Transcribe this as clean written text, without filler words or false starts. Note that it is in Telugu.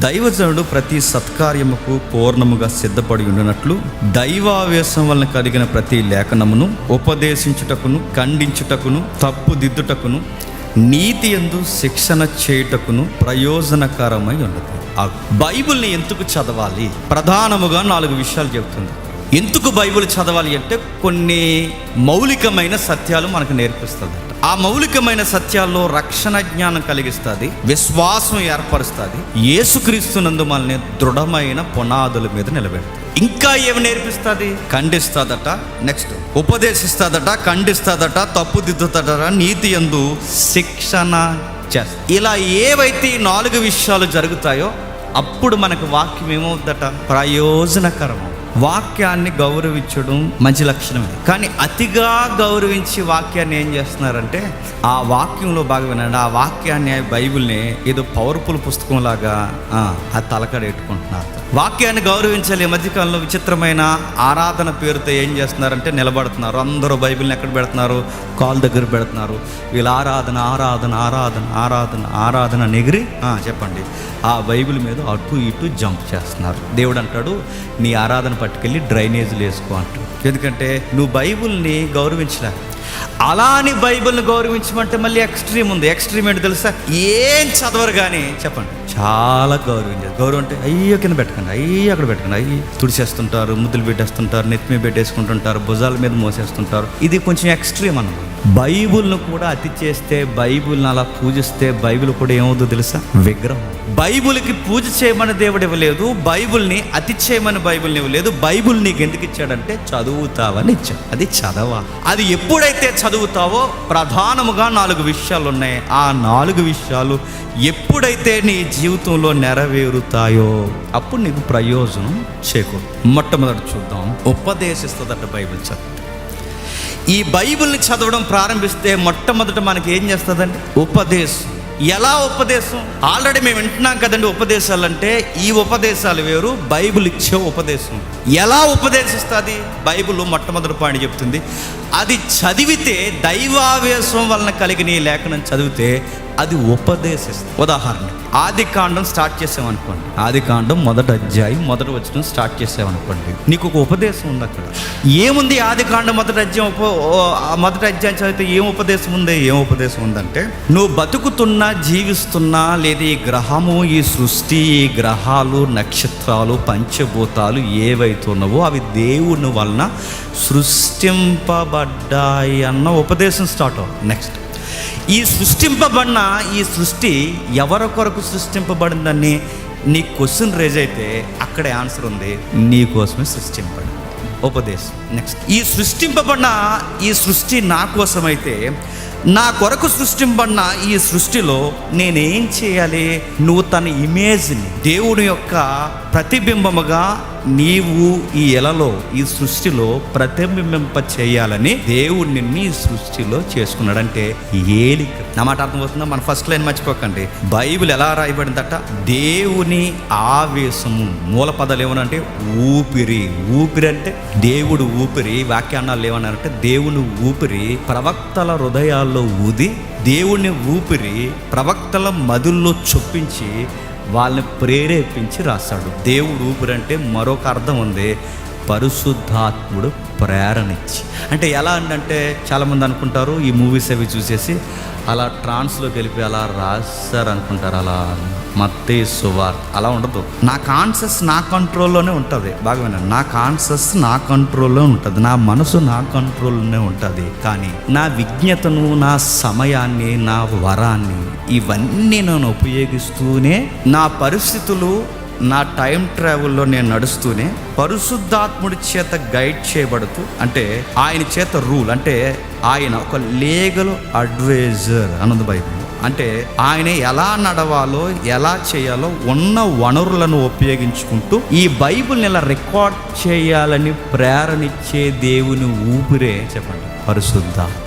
దైవజనుడు ప్రతి సత్కార్యముకు పూర్ణముగా సిద్ధపడి ఉండినట్లు దైవావేశం వలన కలిగిన ప్రతి లేఖనమును ఉపదేశించుటకును, ఖండించుటకును, తప్పుదిద్దుటకును, నీతి యందు శిక్షణ చేయుటకును ప్రయోజనకరమై ఉండదు. బైబిల్ని ఎందుకు చదవాలి? ప్రధానముగా 4 విషయాలు చెబుతుంది. ఎందుకు బైబిల్ చదవాలి అంటే కొన్ని మౌలికమైన సత్యాలు మనకు నేర్పిస్తుంది. ఆ మౌలికమైన సత్యాల్లో రక్షణ జ్ఞానం కలిగిస్తుంది, విశ్వాసం ఏర్పరుస్తుంది, యేసుక్రీస్తునందు మనల్ని దృఢమైన పునాదుల మీద నిలబెడుతుంది. ఇంకా ఏమి నేర్పిస్తుంది? ఖండిస్తుందట, నెక్స్ట్ ఉపదేశిస్తుందట, ఖండిస్తుందట, తప్పుదిద్దుతాడట, నీతి యందు శిక్షణ చేస్తుంది. ఇలా ఏవైతే 4 విషయాలు జరుగుతాయో అప్పుడు మనకు వాక్యం ఏమవుతుందట? ప్రయోజనకరం. వాక్యాన్ని గౌరవించడం మంచి లక్షణమే, కానీ అతిగా గౌరవించి వాక్యాన్ని ఏం చేస్తున్నారంటే, ఆ వాక్యంలో బాగా వినండి, ఆ వాక్యాన్ని, బైబిల్ని ఏదో పవర్ఫుల్ పుస్తకం లాగా అది తలకడెట్టుకుంటున్నారు. వాక్యాన్ని గౌరవించాలి. ఈ మధ్యకాలంలో విచిత్రమైన ఆరాధన పేరుతో ఏం చేస్తున్నారంటే నిలబడుతున్నారు. అందరూ బైబిల్ని ఎక్కడ పెడుతున్నారు? కాల్ దగ్గర పెడుతున్నారు. వీళ్ళు ఆరాధన ఆరాధన ఆరాధన ఆరాధన ఆరాధన నెగిరి చెప్పండి, ఆ బైబిల్ మీద అటు ఇటు జంప్ చేస్తున్నారు. దేవుడు అంటాడు, నీ ఆరాధన పట్టుకెళ్ళి డ్రైనేజీలు వేసుకో అంటాడు. ఎందుకంటే నువ్వు బైబిల్ని గౌరవించలే. అలా అని బైబిల్ని గౌరవించమంటే మళ్ళీ ఎక్స్ట్రీమ్ ఉంది. ఎక్స్ట్రీమ్ ఏంటి తెలుసా? ఏం చదవరు కానీ చెప్పండి, చాలా గౌరవించారు. గౌరవం అంటే అయ్యో కింద పెట్టకండి, అయ్యి అక్కడ పెట్టకండి, అయ్యి తుడిచేస్తుంటారు, ముద్దులు పెట్టేస్తుంటారు, నెత్తి మీద పెట్టేసుకుంటుంటారు, భుజాల మీద మోసేస్తుంటారు. ఇది కొంచెం ఎక్స్ట్రీమ్ అన్నమాట. బైబిల్ను కూడా అతి చేస్తే, బైబిల్ని అలా పూజిస్తే బైబిల్ కూడా ఏమవుతుందో తెలుసా? విగ్రహం. బైబిల్కి పూజ చేయమని దేవుడు ఇవ్వలేదు, బైబిల్ని అతి చేయమని బైబిల్ని ఇవ్వలేదు. బైబిల్ నీకు ఎందుకు ఇచ్చాడంటే చదువుతావని ఇచ్చాడు. అది చదవా. అది ఎప్పుడైతే చదువుతావో ప్రధానముగా 4 విషయాలు ఉన్నాయి. ఆ 4 విషయాలు ఎప్పుడైతే నీ జీవితంలో నెరవేరుతాయో అప్పుడు నీకు ప్రయోజనం చేకూరు. మొట్టమొదటి చూద్దాం, ఉపదేశిస్తుందట బైబిల్ చదివితే. ఈ బైబిల్ని చదవడం ప్రారంభిస్తే మొట్టమొదట మనకి ఏం చేస్తుందండి? ఉపదేశం. ఎలా ఉపదేశం? ఆల్రెడీ మేము వింటున్నాం కదండి ఉపదేశాలు అంటే. ఈ ఉపదేశాలు వేరు, బైబిల్ ఇచ్చే ఉపదేశం. ఎలా ఉపదేశిస్తుంది? బైబిల్ మొట్టమొదటి పాయింట్ చెప్తుంది, అది చదివితే, దైవావేశం వలన కలిగిన ఈ లేఖనం చదివితే అది ఉపదేశిస్తుంది. ఉదాహరణ, ఆదికాండం స్టార్ట్ చేసామనుకోండి, ఆదికాండం 1వ అధ్యాయం 1వ వచనం స్టార్ట్ చేసామనుకోండి, నీకు ఒక ఉపదేశం ఉంది. అక్కడ ఏముంది? ఆదికాండం 1వ అధ్యాయం చదివితే ఏం ఉపదేశం ఉంది? ఏం ఉపదేశం ఉందంటే, నువ్వు బతుకుతున్నా, జీవిస్తున్నా, లేదా ఈ గ్రహము, ఈ సృష్టి, ఈ గ్రహాలు, నక్షత్రాలు, పంచభూతాలు ఏవైతే ఉన్నావో అవి దేవుని వలన సృష్టింపబడ్డాయి అన్న ఉపదేశం స్టార్ట్ అవుతుంది. నెక్స్ట్, ఈ సృష్టింపబడిన ఈ సృష్టి ఎవరి కొరకు సృష్టింపబడిందని నీ క్వశ్చన్ రేజ్ అయితే అక్కడే ఆన్సర్ ఉంది, నీ కోసమే సృష్టింపబడింది. ఉపదేశం. నెక్స్ట్, ఈ సృష్టింపబడిన ఈ సృష్టి నా కోసమైతే, నా కొరకు సృష్టింపబడిన ఈ సృష్టిలో నేనేం చేయాలి? నువ్వు తన ఇమేజ్ని, దేవుని యొక్క ప్రతిబింబముగా నీవు ఈ ఎలలో, ఈ సృష్టిలో ప్రతిబింబింప చేయాలని దేవుడు నిన్ను ఈ సృష్టిలో చేసుకున్నాడు. అంటే ఏలిక. నా మాట అర్థమవుతుందా? మన ఫస్ట్ లైన్ మర్చిపోకండి. బైబిల్ ఎలా రాయబడిందట? దేవుని ఆవేశము. మూల పదాలు ఏమనంటే ఊపిరి. ఊపిరి అంటే దేవుడు ఊపిరి. వ్యాఖ్యానాలు ఏమన్నారంటే దేవుని ఊపిరి ప్రవక్తల హృదయాల్లో ఊది, దేవుని ఊపిరి ప్రవక్తల మధుల్లో చొప్పించి వాళ్ళని ప్రేరేపించి రాస్తాడు. దేవుడు ఊపిరి అంటే మరొక అర్థం ఉంది, పరిశుద్ధాత్ముడు ప్రేరణ ఇచ్చి. అంటే ఎలా అంటే చాలామంది అనుకుంటారు ఈ మూవీస్ అవి చూసేసి అలా ట్రాన్స్లోకి వెళ్ళిపోయి అలా రాశారు అనుకుంటారు. అలా మత్తయి సువార్త అలా ఉండదు. నా కాన్షియస్ నా కంట్రోల్లోనే ఉంటుంది. బాగా వినండి, నా కాన్షియస్ నా కంట్రోల్లో ఉంటుంది, నా మనసు నా కంట్రోల్లోనే ఉంటుంది. కానీ నా విజ్ఞతను, నా సమయాన్ని, నా వరాన్ని ఇవన్నీ నేను ఉపయోగిస్తూనే, నా పరిస్థితులు, నా టైం ట్రావెల్లో నేను నడుస్తూనే పరిశుద్ధాత్ముడి చేత గైడ్ చేయబడుతూ, అంటే ఆయన చేత రూల్, అంటే ఆయన ఒక లీగల్ అడ్వైజర్ అన్నది బైబిల్. అంటే ఆయన ఎలా నడవాలో, ఎలా చేయాలో ఉన్న వనరులను ఉపయోగించుకుంటూ ఈ బైబిల్ని ఇలా రికార్డ్ చేయాలని ప్రేరణిచ్చే దేవుని ఊపిరే చెప్పండి పరిశుద్ధాత్మ.